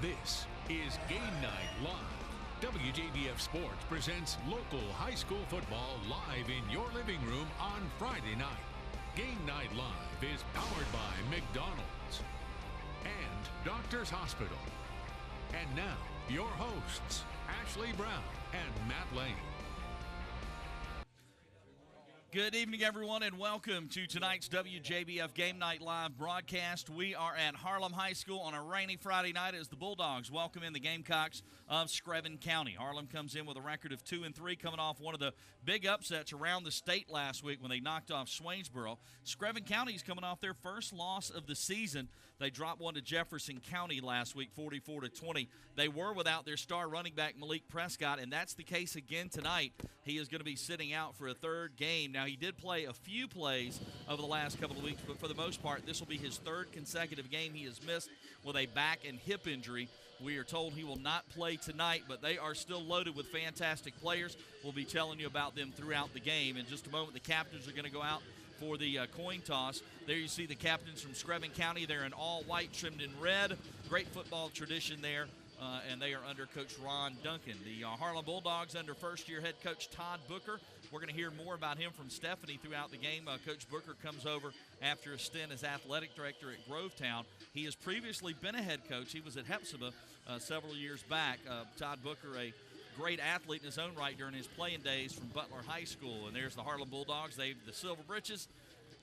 This is Game Night Live. WJBF Sports presents local high school football live in your living room on Friday night. Game Night Live is powered by McDonald's and Doctors Hospital. And now, your hosts, Ashley Brown and Matt Lane. Good evening, everyone, and welcome to tonight's WJBF Game Night Live broadcast. We are at Harlem High School on a rainy Friday night as the Bulldogs welcome in the Gamecocks of Screven County. Harlem comes in with a record of 2-3, coming off one of the big upsets around the state last week when they knocked off Swainsboro. Screven County is coming off their first loss of the season. They dropped one to Jefferson County last week, 44-20. They were without their star running back, Malik Prescott, and that's the case again tonight. He is going to be sitting out for a third game. Now, he did play a few plays over the last couple of weeks, but for the most part, this will be his third consecutive game he has missed with a back and hip injury. We are told he will not play tonight, but they are still loaded with fantastic players. We'll be telling you about them throughout the game. In just a moment, the captains are going to go out for the coin toss. There you see the captains from Screven County. They're in all white, trimmed in red. Great football tradition there. And they are under Coach Ron Duncan. The Harlem Bulldogs under first-year head coach Todd Booker. We're going to hear more about him from Stephanie throughout the game. Coach Booker comes over after a stint as athletic director at Grovetown. He has previously been a head coach. He was at Hepzibah several years back. Todd Booker, a great athlete in his own right during his playing days from Butler High School. And there's the Harlem Bulldogs. They've the silver breeches,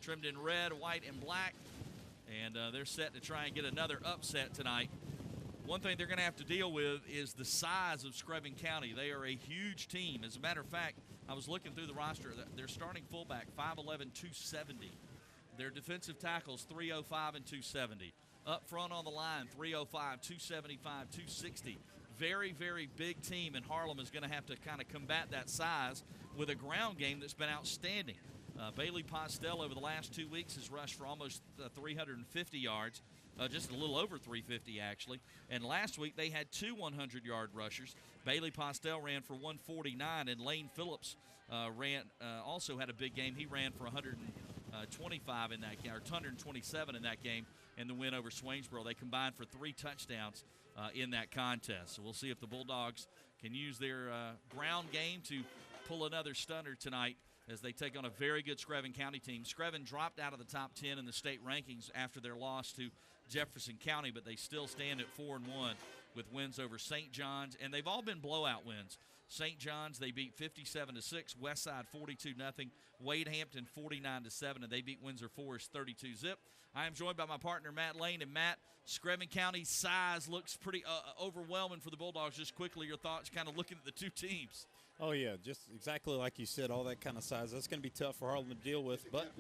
trimmed in red, white, and black. And they're set to try and get another upset tonight. One thing they're going to have to deal with is the size of Screven County. They are a huge team. As a matter of fact, I was looking through the roster. Their starting fullback, 5'11", 270. Their defensive tackles, 305 and 270. Up front on the line, 305, 275, 260. Very, very big team, and Harlem is going to have to kind of combat that size with a ground game that's been outstanding. Bailey Postel over the last 2 weeks has rushed for almost 350 yards. Just a little over 350, actually. And last week, they had two 100-yard rushers. Bailey Postel ran for 149, and Lane Phillips also had a big game. He ran for 125 in that game, or 127 in that game in the win over Swainsboro. They combined for 3 touchdowns in that contest. So we'll see if the Bulldogs can use their ground game to pull another stunner tonight as they take on a very good Screven County team. Screven dropped out of the top 10 in the state rankings after their loss to Jefferson County, but they still stand at 4-1 with wins over St. John's, and they've all been blowout wins. St. John's, they beat 57-6, Westside 42-0, Wade Hampton 49-7, and they beat Windsor Forest 32-zip. I am joined by my partner, Matt Lane. And Matt, Screven County's size looks pretty overwhelming for the Bulldogs. Just quickly, your thoughts kind of looking at the two teams. Oh, yeah, just exactly like you said, all that kind of size. That's going to be tough for Harlem to deal with. But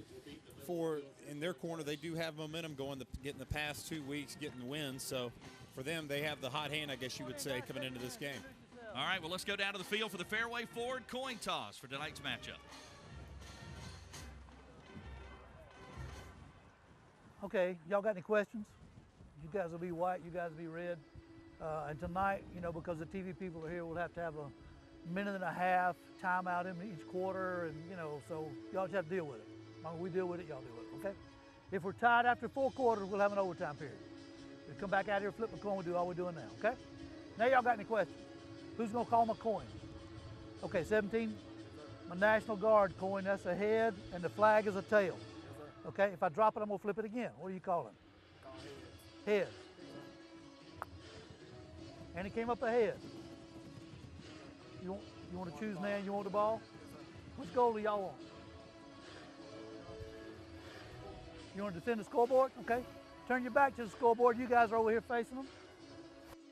in their corner, they do have momentum going, getting the past 2 weeks, getting the wins. So for them, they have the hot hand, I guess you would say, coming into this game. All right, well, let's go down to the field for the Fairway Ford coin toss for tonight's matchup. Okay, y'all got any questions? You guys will be white, you guys will be red. And tonight, because the TV people are here, we'll have to have a minute and a half timeout in each quarter, and so y'all just have to deal with it. As long as we deal with it, y'all deal with it, okay? If we're tied after 4 quarters, we'll have an overtime period. We come back out here, flip a coin, we do all we're doing now, okay? Now y'all got any questions? Who's gonna call my coin? Okay, 17. My National Guard coin, that's a head, and the flag is a tail. Okay, if I drop it, I'm gonna flip it again. What are you calling? Head. And it came up ahead. You want to choose now? You want the ball? Which goal do y'all want? You want to defend the scoreboard? Okay. Turn your back to the scoreboard. You guys are over here facing them.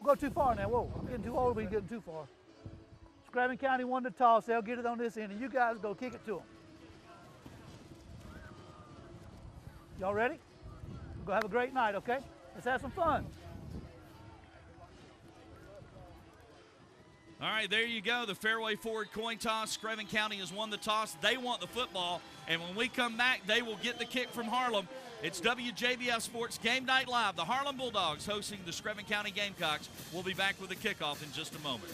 We'll go too far now. Whoa, I'm getting too old to be getting too far. Screven County won the toss. They'll get it on this end, and you guys go kick it to them. Y'all ready? We're going to have a great night, okay? Let's have some fun. All right, there you go. The Fairway Ford coin toss. Screven County has won the toss. They want the football. And when we come back, they will get the kick from Harlem. It's WJBF Sports Game Night Live. The Harlem Bulldogs hosting the Screven County Gamecocks. We'll be back with the kickoff in just a moment.